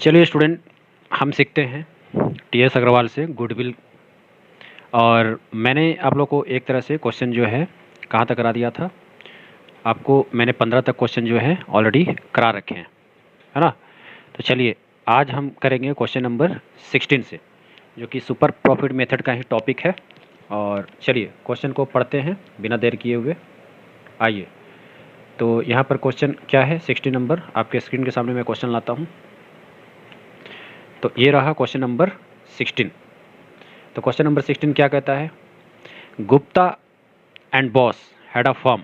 चलिए स्टूडेंट, हम सीखते हैं टीएस अग्रवाल से गुडविल। और मैंने आप लोग को एक तरह से क्वेश्चन जो है कहाँ तक करा दिया था, आपको मैंने 15 तक क्वेश्चन जो है ऑलरेडी करा रखे हैं, है ना। तो चलिए आज हम करेंगे क्वेश्चन नंबर 16 से, जो कि सुपर प्रॉफिट मेथड का ही टॉपिक है। और चलिए क्वेश्चन को पढ़ते हैं बिना देर किए हुए। आइए, तो यहाँ पर क्वेश्चन क्या है, 16 नंबर आपके स्क्रीन के सामने मैं क्वेश्चन लाता हूँ। तो ये रहा क्वेश्चन नंबर 16। तो क्वेश्चन नंबर 16 क्या कहता है, Gupta and Bose had a firm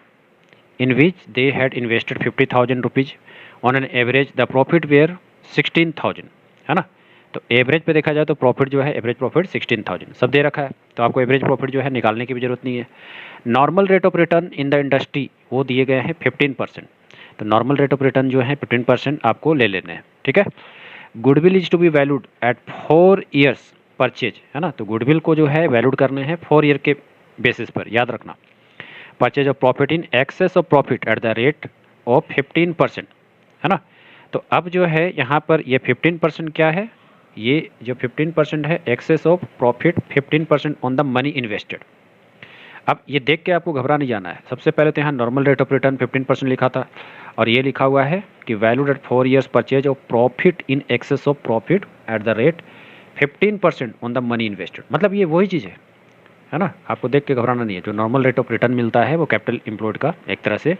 in which they had invested 50,000 rupees on an average, the profit were 16,000, है ना। तो एवरेज पे देखा जाए तो प्रॉफिट जो है, एवरेज प्रॉफिट 16,000 सब दे रखा है, तो आपको एवरेज प्रॉफिट जो है निकालने की भी जरूरत नहीं है। Normal rate of return in the industry वो दिए गए हैं 15%। तो नॉर्मल रेट ऑफ रिटर्न जो है 15% आपको ले लेने हैं, ठीक है। Goodwill is to be valued at 4 years purchase, है ना। तो गुडविल को जो है वैल्यूड करने हैं 4 ईयर के बेसिस पर, याद रखना। Purchase of profit in excess of profit at the rate of 15%, है ना। तो अब जो है यहाँ पर ये 15% क्या है, ये जो 15% है excess of profit 15% on the money invested. अब ये देख के आपको घबरा नहीं जाना है। सबसे पहले तो यहाँ नॉर्मल रेट ऑफ रिटर्न 15% लिखा था, और ये लिखा हुआ है कि valued at 4 years purchase of profit in excess of profit at the rate 15% on the money invested. मतलब ये वही चीज़ है ना, आपको देख के घबराना नहीं है। जो नॉर्मल रेट ऑफ रिटर्न मिलता है वो कैपिटल एम्प्लॉयड का एक तरह से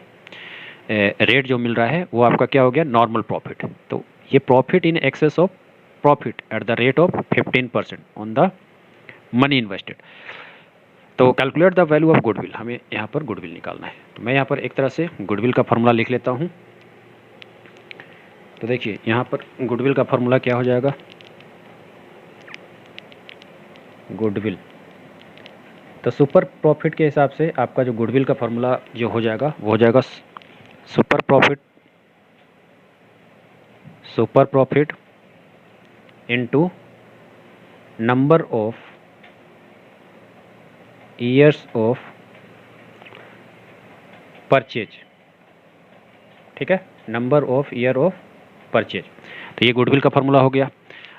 रेट जो मिल रहा है वो आपका क्या हो गया, नॉर्मल प्रॉफिट। तो ये profit in excess of profit at the rate of 15% on the money invested. तो calculate the value of goodwill, हमें यहाँ पर गुडविल निकालना है। तो मैं यहाँ पर एक तरह से गुडविल का फॉर्मूला लिख लेता हूँ। तो देखिए यहाँ पर गुडविल का फॉर्मूला क्या हो जाएगा, गुडविल। तो सुपर प्रॉफिट के हिसाब से आपका जो गुडविल का फॉर्मूला जो हो जाएगा वो हो जाएगा super profit into number of years of purchase, ठीक है, number of year of purchase. तो ये गुडविल का फॉर्मूला हो गया।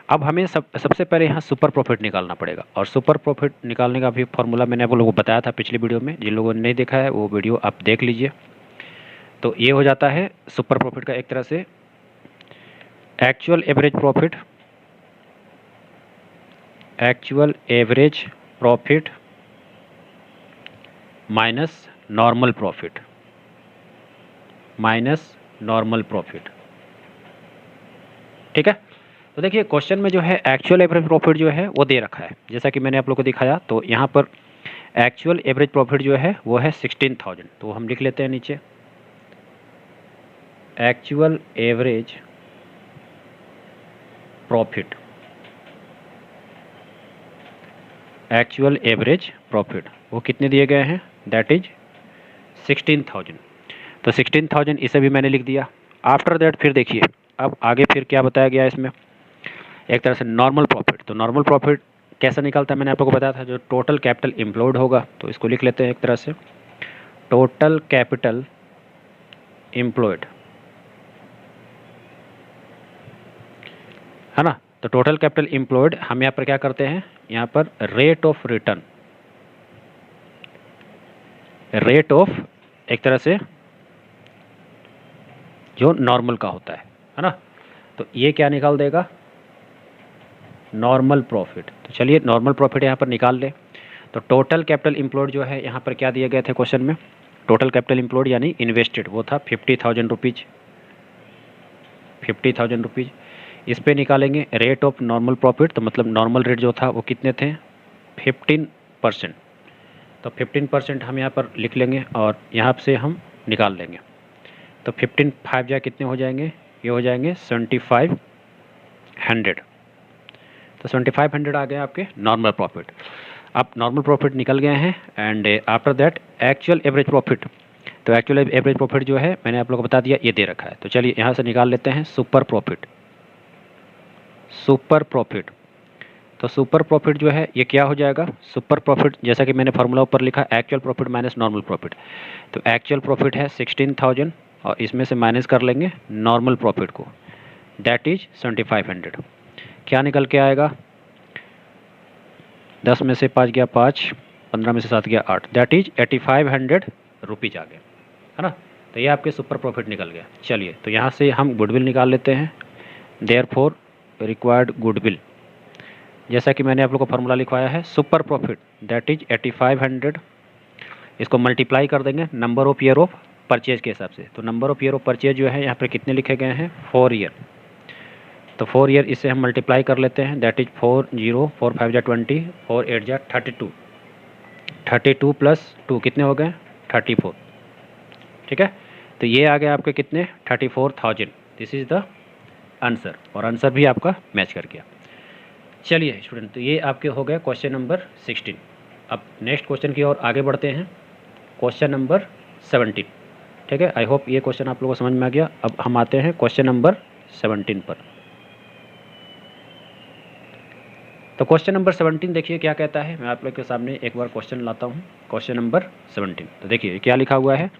अब हमें सबसे पहले यहाँ सुपर प्रॉफिट निकालना पड़ेगा, और सुपर प्रॉफिट निकालने का भी फॉर्मूला मैंने आप लोगों को बताया था पिछली वीडियो में। जिन लोगों ने नहीं देखा है वो वीडियो आप देख लीजिए। तो ये हो जाता है सुपर प्रॉफिट का एक तरह से actual average profit minus normal profit, ठीक है। तो देखिए क्वेश्चन में जो है एक्चुअल एवरेज प्रॉफिट जो है वो दे रखा है, जैसा कि मैंने आप लोग को दिखाया। तो यहाँ पर एक्चुअल एवरेज प्रॉफिट जो है वो है 16,000। तो हम लिख लेते हैं नीचे एक्चुअल एवरेज प्रॉफिट वो कितने दिए गए हैं, दैट इज 16,000। तो 16,000 इसे भी मैंने लिख दिया। आफ्टर दैट फिर देखिए अब आगे फिर क्या बताया गया इसमें, एक तरह से नॉर्मल प्रॉफिट। तो नॉर्मल प्रॉफिट कैसा निकलता है, मैंने आप लोगों को बताया था, जो टोटल कैपिटल एम्प्लॉयड होगा। तो इसको लिख लेते हैं एक तरह से टोटल कैपिटल एम्प्लॉयड, है ना। तो टोटल कैपिटल एम्प्लॉयड हम यहाँ पर क्या करते हैं, यहाँ पर रेट ऑफ एक तरह से जो नॉर्मल का होता है ना। तो ये क्या निकाल देगा, नॉर्मल प्रॉफिट। तो चलिए नॉर्मल प्रॉफिट यहाँ पर निकाल ले। तो टोटल कैपिटल एम्प्लॉयड जो है यहाँ पर क्या दिए गए थे क्वेश्चन में, टोटल कैपिटल एम्प्लॉयड यानी इन्वेस्टेड वो था 50,000 रुपीज़। इस पे निकालेंगे रेट ऑफ नॉर्मल प्रॉफिट। तो मतलब नॉर्मल रेट जो था वो कितने थे, 15%। तो 15% हम यहाँ पर लिख लेंगे और यहाँ से हम निकाल लेंगे। तो 15 या कितने हो जाएंगे, ये हो जाएंगे 7,500। तो 7,500 आ गए आपके नॉर्मल प्रॉफिट। अब नॉर्मल प्रॉफिट निकल गए हैं, and after that actual average profit. तो एक्चुअल एवरेज प्रॉफिट जो है मैंने आप लोगों को बता दिया, ये दे रखा है। तो चलिए यहाँ से निकाल लेते हैं सुपर प्रॉफिट। तो सुपर प्रॉफिट जो है ये क्या हो जाएगा, सुपर प्रॉफिट जैसा कि मैंने फार्मूला ऊपर लिखा actual profit minus normal profit. तो एक्चुअल प्रॉफिट है 16,000 और इसमें से माइनस कर लेंगे नॉर्मल प्रॉफिट को। That is 7500। क्या निकल के आएगा? 10 में से 5 गया 5, 15 में से 7 गया 8, दैट इज 8500 रुपीज़ आ गया, है ना। तो ये आपके सुपर प्रॉफिट निकल गया। चलिए, तो यहाँ से हम गुडविल निकाल लेते हैं। देयरफॉर रिक्वायर्ड गुडविल, जैसा कि मैंने आप लोग को फार्मूला लिखवाया है, सुपर प्रॉफिट दैट इज 8500, इसको मल्टीप्लाई कर देंगे number of year of purchase के हिसाब से। तो number of year of purchase जो है यहाँ पर कितने लिखे गए हैं? 4 ईयर। तो 4 ईयर इससे हम मल्टीप्लाई कर लेते हैं, दैट इज 4 0 4 5 जा 20, 4 8 जा 32, 32 प्लस 2 कितने हो गए? 34। ठीक है, तो ये आ गया आपके कितने? 34,000। दिस इज़ द आंसर, और आंसर भी आपका मैच कर गया। चलिए स्टूडेंट, तो ये आपके हो गए क्वेश्चन नंबर 16। अब नेक्स्ट क्वेश्चन की ओर आगे बढ़ते हैं, क्वेश्चन नंबर 17। ठीक है, आई होप ये क्वेश्चन आप लोगों को समझ में आ गया। अब हम आते हैं क्वेश्चन नंबर 17 पर। तो क्वेश्चन नंबर 17 देखिए क्या कहता है। मैं आप लोग के सामने एक बार क्वेश्चन लाता हूँ, क्वेश्चन नंबर 17। तो देखिए क्या लिखा हुआ है।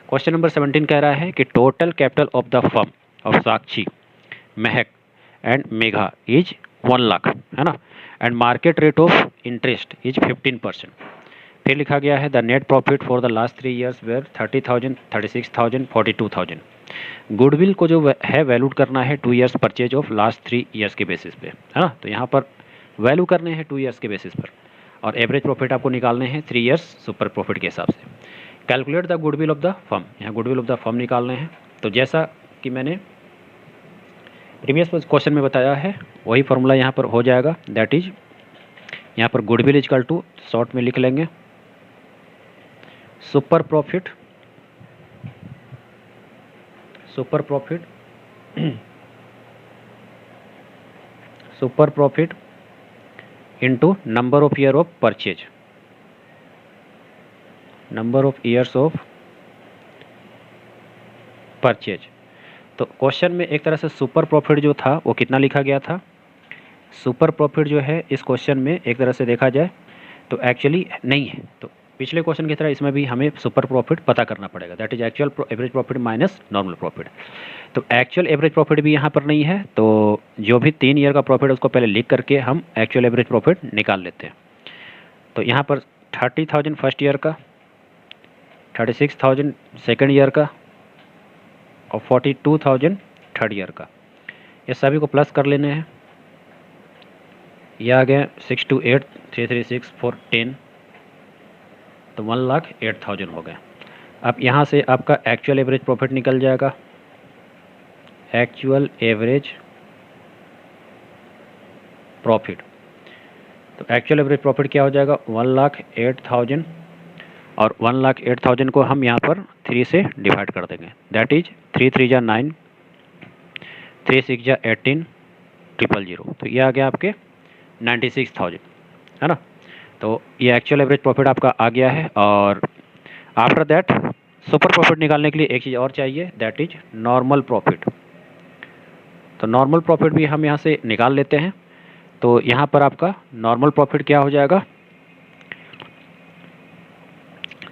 क्वेश्चन नंबर 17 कह रहा है कि total capital of the firm of Sakshi, Mehak and Megha is 1 lakh, है ना, and market rate of interest is 15%। फिर लिखा गया है the net profit for the last 3 years were 30,000, 36,000, 42,000। Goodwill को जो है वैल्यूड करना है 2 years purchase of last 3 years के बेसिस पे, है ना। तो यहाँ पर वैल्यू करने हैं 2 ईयर्स के बेसिस पर, और एवरेज प्रॉफिट आपको निकालने हैं 3 ईयर्स सुपर प्रॉफिट के हिसाब से। Calculate the goodwill of the firm, यहाँ गुडविल ऑफ द फर्म निकालने हैं। तो जैसा कि मैंने प्रीवियस क्वेश्चन में बताया है वही फार्मूला यहाँ पर हो जाएगा, दैट इज यहाँ पर गुडविल इजकल टू, शॉर्ट में लिख लेंगे, super profit, super profit super profit into number of year of purchase, number of years of purchase. तो क्वेश्चन में एक तरह से सुपर प्रॉफिट जो था वो कितना लिखा गया था? सुपर प्रॉफिट जो है इस क्वेश्चन में एक तरह से देखा जाए तो एक्चुअली नहीं है। तो पिछले क्वेश्चन की तरह इसमें भी हमें सुपर प्रॉफिट पता करना पड़ेगा, that is actual average profit minus normal profit. तो एक्चुअल एवरेज प्रॉफिट भी यहाँ पर नहीं है, तो जो भी 3 ईयर का प्रॉफिट है उसको पहले लिख करके हम एक्चुअल एवरेज प्रॉफिट निकाल लेते हैं। तो यहाँ पर 30,000 फर्स्ट ईयर का, 36,000 सेकेंड ईयर का, और 42,000 थर्ड ईयर का, ये सभी को प्लस कर लेने हैं। यह आ गया 6 2 8 3 3 6 4 10, तो 1,08,000 हो गया। अब यहाँ से आपका एक्चुअल एवरेज प्रॉफिट निकल जाएगा, एक्चुअल एवरेज प्रॉफिट। तो एक्चुअल एवरेज प्रॉफिट क्या हो जाएगा? 1,08,000, और 1,08,000 को हम यहाँ पर 3 से डिवाइड कर देंगे, दैट इज 3 3 जा 9, 3 6 जा 18, 000। तो ये आ गया आपके 96,000, है ना। तो ये एक्चुअल एवरेज प्रॉफिट आपका आ गया है। और आफ्टर दैट सुपर प्रॉफिट निकालने के लिए एक चीज़ और चाहिए, दैट इज नॉर्मल प्रॉफिट। तो नॉर्मल प्रॉफिट भी हम यहाँ से निकाल लेते हैं। तो यहाँ पर आपका नॉर्मल प्रॉफिट क्या हो जाएगा?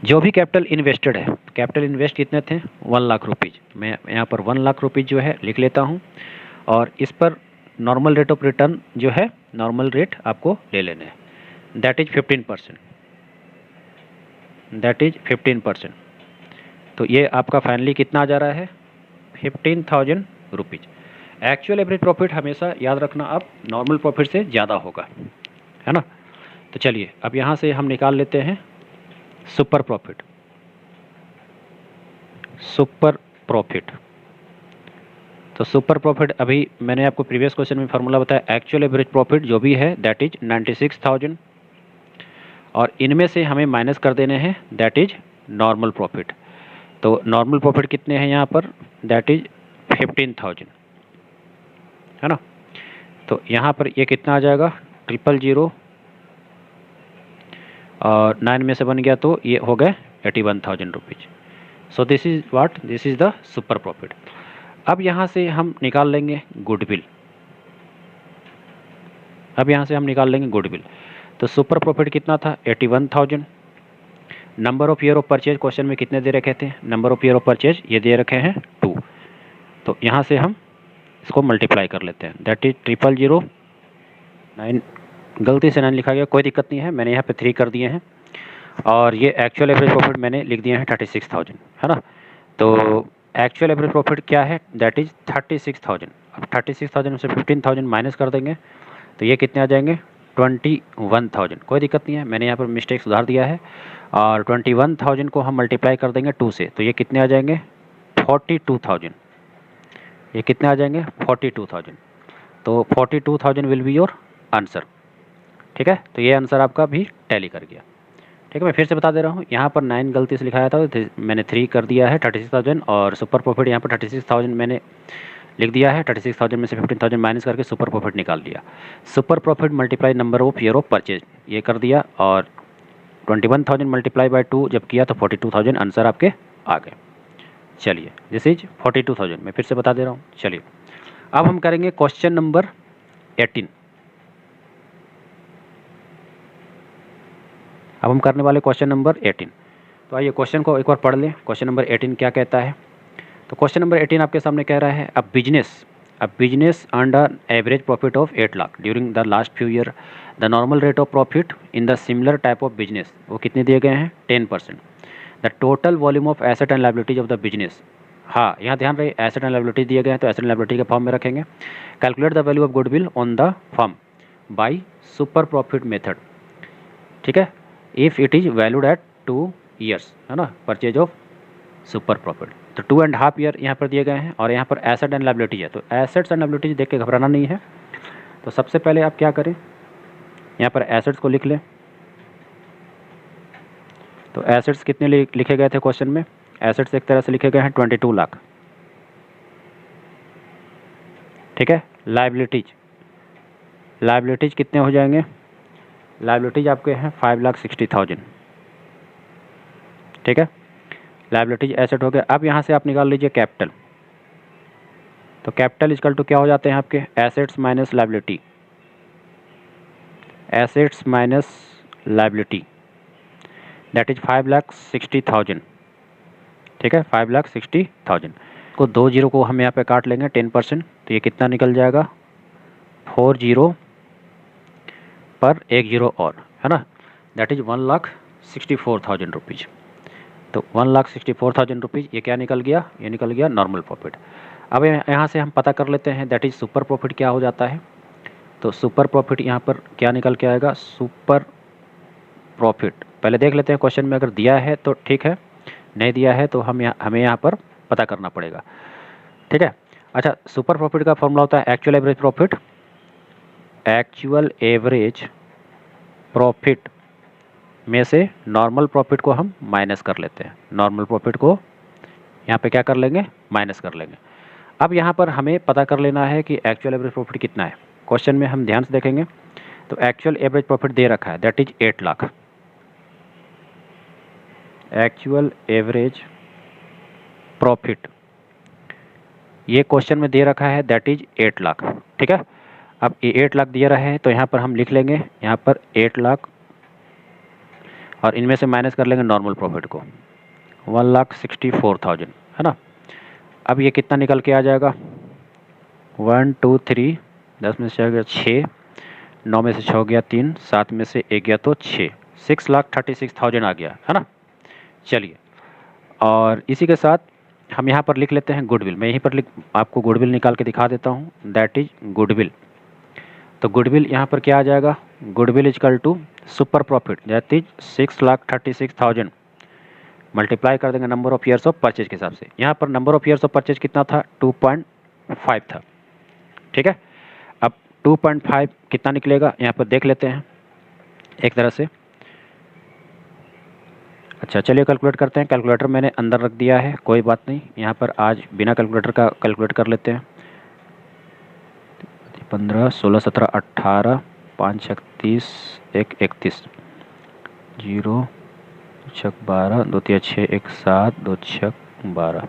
जो भी कैपिटल इन्वेस्टेड है, कैपिटल इन्वेस्ट कितने थे? 1 लाख रुपीज़। मैं यहाँ पर 1 लाख रुपीज़ जो है लिख लेता हूँ, और इस पर नॉर्मल रेट ऑफ रिटर्न जो है, नॉर्मल रेट आपको ले लेने हैं, दैट इज 15%, दैट इज 15%। तो ये आपका फाइनली कितना आ जा रहा है? 15,000 रुपीज़। एक्चुअल एवरेज प्रॉफिट हमेशा याद रखना आप नॉर्मल प्रॉफिट से ज़्यादा होगा, है ना। तो चलिए अब यहाँ से हम निकाल लेते हैं सुपर प्रॉफिट, सुपर प्रॉफिट। तो सुपर प्रॉफिट अभी मैंने आपको प्रीवियस क्वेश्चन में फार्मूला बताया, एक्चुअल एवरेज प्रॉफिट जो भी है दैट इज 96,000, और इनमें से हमें माइनस कर देने हैं, दैट इज नॉर्मल प्रॉफिट। तो नॉर्मल प्रॉफिट कितने हैं यहाँ पर? दैट इज 15,000, है ना। तो यहाँ पर ये कितना आ जाएगा? 000, और 9 में से बन गया तो ये हो गए 81,000 rupees. So this is what, this is the super profit. अब यहाँ से हम निकाल लेंगे गुडविल, अब यहाँ से हम निकाल लेंगे गुडविल। तो सुपर प्रॉफिट कितना था? 81,000। Number of year of purchase question में कितने दे रखे थे? Number of year of purchase ये दे रखे हैं 2। तो यहाँ से हम इसको मल्टीप्लाई कर लेते हैं, दैट इज 00009। गलती से 9 लिखा गया, कोई दिक्कत नहीं है, मैंने यहाँ पे 3 कर दिए हैं। और ये एक्चुअल एवरेज प्रॉफिट मैंने लिख दिए हैं 36,000, है ना। तो एक्चुअल एवरेज प्रॉफिट क्या है, दैट इज 36,000। अब 36,000 में से 15,000 माइनस कर देंगे तो ये कितने आ जाएंगे, 21,000। कोई दिक्कत नहीं है, मैंने यहाँ पर मिस्टेक सुधार दिया है। और 21,000 को हम मल्टीप्लाई कर देंगे 2 से, तो ये कितने आ जाएंगे, 42,000। ये कितने आ जाएंगे, 42,000। तो 42,000 विल बी योर आंसर। ठीक है, तो ये आंसर आपका भी टैली कर गया। ठीक है, मैं फिर से बता दे रहा हूँ, यहाँ पर 9 गलती से लिखाया था, तो मैंने 3 कर दिया है 36,000। और सुपर प्रॉफिट यहाँ पर 36,000 मैंने लिख दिया है, 36,000 में से 15,000 माइनस करके सुपर प्रॉफिट निकाल दिया। Super profit multiply number of year of purchase ये कर दिया, और 21,000 मल्टीप्लाई बाय 2 जब किया तो 42,000 आंसर आपके आ गए। चलिए, दिस इज 42,000। मैं फिर से बता दे रहा हूँ। चलिए, अब हम करेंगे क्वेश्चन नंबर 18। अब हम करने वाले क्वेश्चन नंबर 18। तो आइए क्वेश्चन को एक बार पढ़ लें। क्वेश्चन नंबर 18 क्या कहता है। तो क्वेश्चन नंबर 18 आपके सामने कह रहा है, a business earned an average profit of 8 lakh during the last few year. The normal rate of profit in the similar type of business, वो कितने दिए गए हैं, 10%। The total volume of asset and liabilities of the business. हाँ, यहाँ ध्यान रहे, asset and liability दिए गए हैं तो एसेट एंड लायबिलिटी के फॉर्म में रखेंगे। Calculate the value of goodwill on the firm by super profit method. ठीक है, if it is valued at 2 years, है ना, परचेज ऑफ सुपर प्रॉफिट। तो 2.5 ईयर यहाँ पर दिए गए हैं, और यहाँ पर एसेट एंड लायबिलिटी है। तो एसेट्स एंड लायबिलिटीज देख के घबराना नहीं है। तो सबसे पहले आप क्या करें, यहाँ पर एसेट्स को लिख लें। तो एसेट्स कितने लिखे गए थे क्वेश्चन में, एसेट्स एक तरह से लिखे गए हैं 22 लाख। ठीक है, लायबिलिटीज कितने हो जाएंगे, लायबिलिटीज आपके हैं 5,60,000। ठीक है, लायबिलिटीज एसेट हो गया। अब यहाँ से आप निकाल लीजिए कैपिटल। तो कैपिटल इक्वल टू क्या हो जाते हैं आपके, assets minus liability, assets minus liability, that is 5,60,000। ठीक है, 5,60,000 को 2 जीरो को हम यहाँ पे काट लेंगे 10%, तो ये कितना निकल जाएगा, 4 जीरो पर 1 जीरो और, है ना, दैट इज 1,64,000 रुपीज़। तो 1,64,000 रुपीज़ ये क्या निकल गया, ये निकल गया नॉर्मल प्रॉफिट। अब यहाँ से हम पता कर लेते हैं दैट इज सुपर प्रॉफिट क्या हो जाता है। तो सुपर प्रॉफिट यहाँ पर क्या निकल के आएगा, सुपर प्रॉफिट पहले देख लेते हैं क्वेश्चन में, अगर दिया है तो ठीक है, नहीं दिया है तो हमें यहाँ पर पता करना पड़ेगा। ठीक है, अच्छा, सुपर प्रॉफिट का फॉर्मूला होता है actual average profit. Actual average profit में से नॉर्मल प्रॉफिट को हम माइनस कर लेते हैं, नॉर्मल प्रॉफिट को यहाँ पे क्या कर लेंगे, माइनस कर लेंगे। अब यहाँ पर हमें पता कर लेना है कि एक्चुअल एवरेज प्रॉफिट कितना है। क्वेश्चन में हम ध्यान से देखेंगे तो एक्चुअल एवरेज प्रॉफिट दे रखा है, that is 8 lakh. Actual average profit ये क्वेश्चन में दे रखा है, दैट इज 8 लाख। ठीक है, अब ये 8 लाख दिया रहा है तो यहाँ पर हम लिख लेंगे, यहाँ पर 8 लाख और इनमें से माइनस कर लेंगे नॉर्मल प्रॉफिट को, 1,64,000, है ना। अब ये कितना निकल के आ जाएगा, 1 2 3, 10 में से 6 गया 6, 9 में से 6 गया 3, 7 में से 1 गया तो 6, 6,36,000 आ गया, है ना। चलिए, और इसी के साथ हम यहाँ पर लिख लेते हैं गुडविल। मैं यहीं पर आपको गुडविल निकाल के दिखा देता हूँ, दैट इज गुडविल। तो गुडविल यहाँ पर क्या आ जाएगा, goodwill is equal to super profit that is 6,36,000 multiply कर देंगे number of years of purchase के हिसाब से। यहाँ पर number of years of purchase कितना था, 2.5 था। ठीक है, अब 2.5 कितना निकलेगा यहाँ पर देख लेते हैं एक तरह से। अच्छा, चलिए कैलकुलेट करते हैं। कैलकुलेटर मैंने अंदर रख दिया है, कोई बात नहीं, यहाँ पर आज बिना कैलकुलेटर का कैलकुलेट कर लेते हैं। 15, 16, 17, 18, 5 6 30, 1 31, 0 6 12, 2 3 6 1 7, 2 6 12,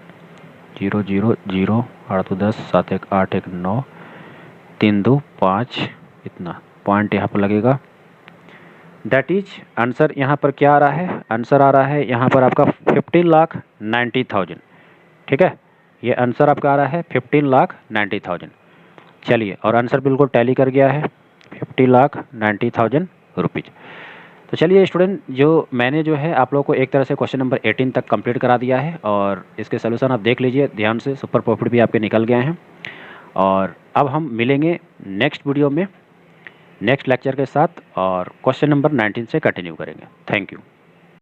0 0 0, 8 2 10, 7 1 8 1 9, 3 2 5, इतना पॉइंट यहाँ पर लगेगा। दैट इज आंसर यहाँ पर क्या आ रहा है, आंसर आ रहा है यहाँ पर आपका 15,90,000। ठीक है, ये आंसर आपका आ रहा है 15,90,000। चलिए, और आंसर बिल्कुल टैली कर गया है, 50,90,000 रुपीज़। तो चलिए स्टूडेंट, जो मैंने जो है आप लोगों को एक तरह से क्वेश्चन नंबर 18 तक कंप्लीट करा दिया है, और इसके सोल्यूशन आप देख लीजिए ध्यान से, सुपर प्रॉफिट भी आपके निकल गए हैं। और अब हम मिलेंगे नेक्स्ट वीडियो में नेक्स्ट लेक्चर के साथ, और क्वेश्चन नंबर 19 से कंटिन्यू करेंगे। Thank you.